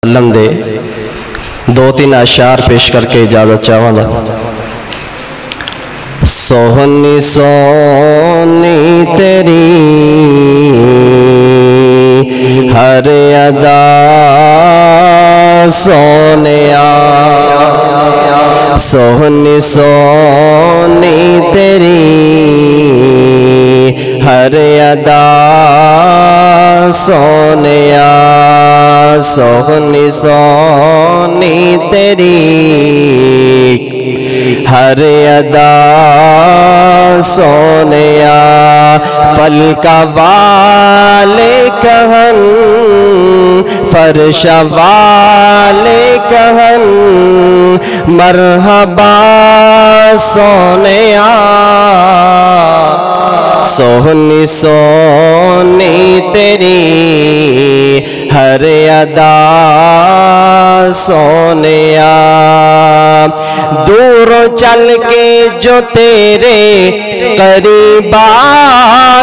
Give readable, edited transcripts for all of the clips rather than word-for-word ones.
وسلم دے دو تین اشعار پیش کر کے اجازت چاہوں گا۔ سوہنی سونی تیری ہر ادا سونیا، سوہنی سونی تیری ہر ادا سونیا، سوہنی سونی تیری ہر ادا سونیا، فلکا والے کہن فرش والے کہن مرحبا سونیا، سوہنی سونی تیری ہر ادا سونیا، دور چل کے جو تیرے قریب آ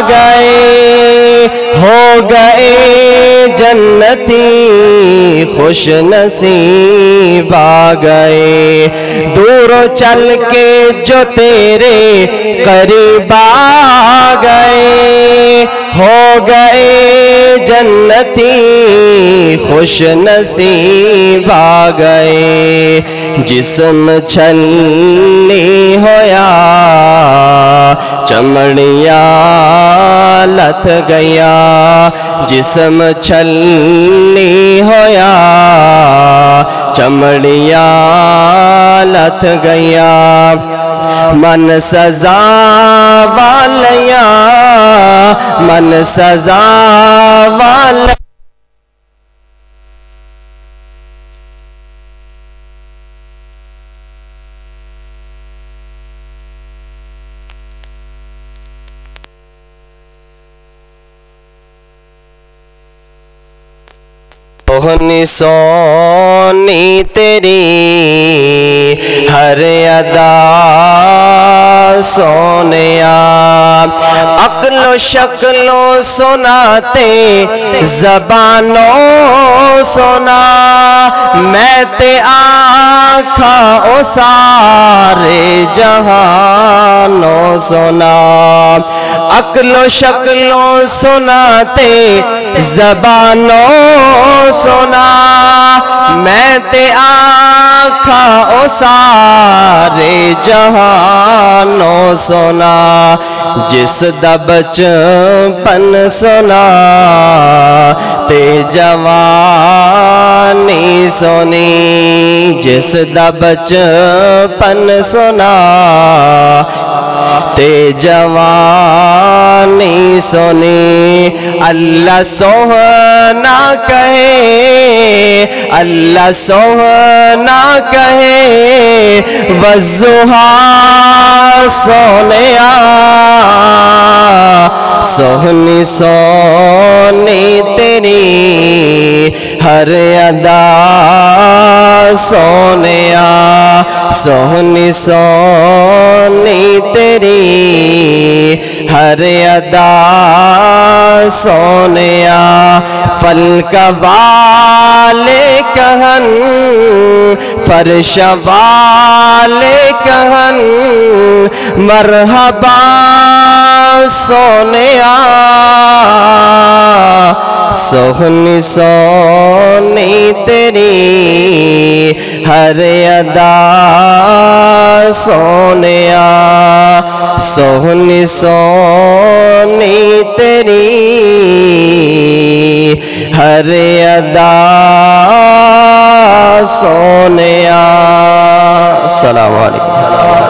گئے ہو گئے جنتی خوش نصیب آ گئے، دور چل کے جو تیرے قریب آ گئے ہو گئے جنتی خوش نصیب آ گئے، جسم چھلی ہویا چمڑیاں لتھ گیا، جسم چھلی ہویا چمڑیاں لتھ گیا، من سزا والیاں من سزا والیاں سوہنی سونی تیری ہر ادا سونیا، عقل و شکل و سناتے زبانوں سنا، میں تے آنکھا او سارے جہانوں سنا، عقل و شکل و سناتے زبانوں سنا، میں تے آنکھا او سارے جہانوں سنا، جس دا بچپن سنا تے جوانی سنی، جس دا بچپن سنا تے جوانی سنی، اللہ سوہنا کہے اللہ سوہنا کہے والضحیٰ سونیا، سوہنی سونی تیری ہر ادا سونیا، سوہنی سونی تیری ہر ادا سونیا، فلکا والے کہن فرش والے کہن مرحبا سونیا، سوہنی سونی تیری ہر ادا سونیا، سوہنی سونی تیری ہر ادا سونیا۔ السلام علیکم۔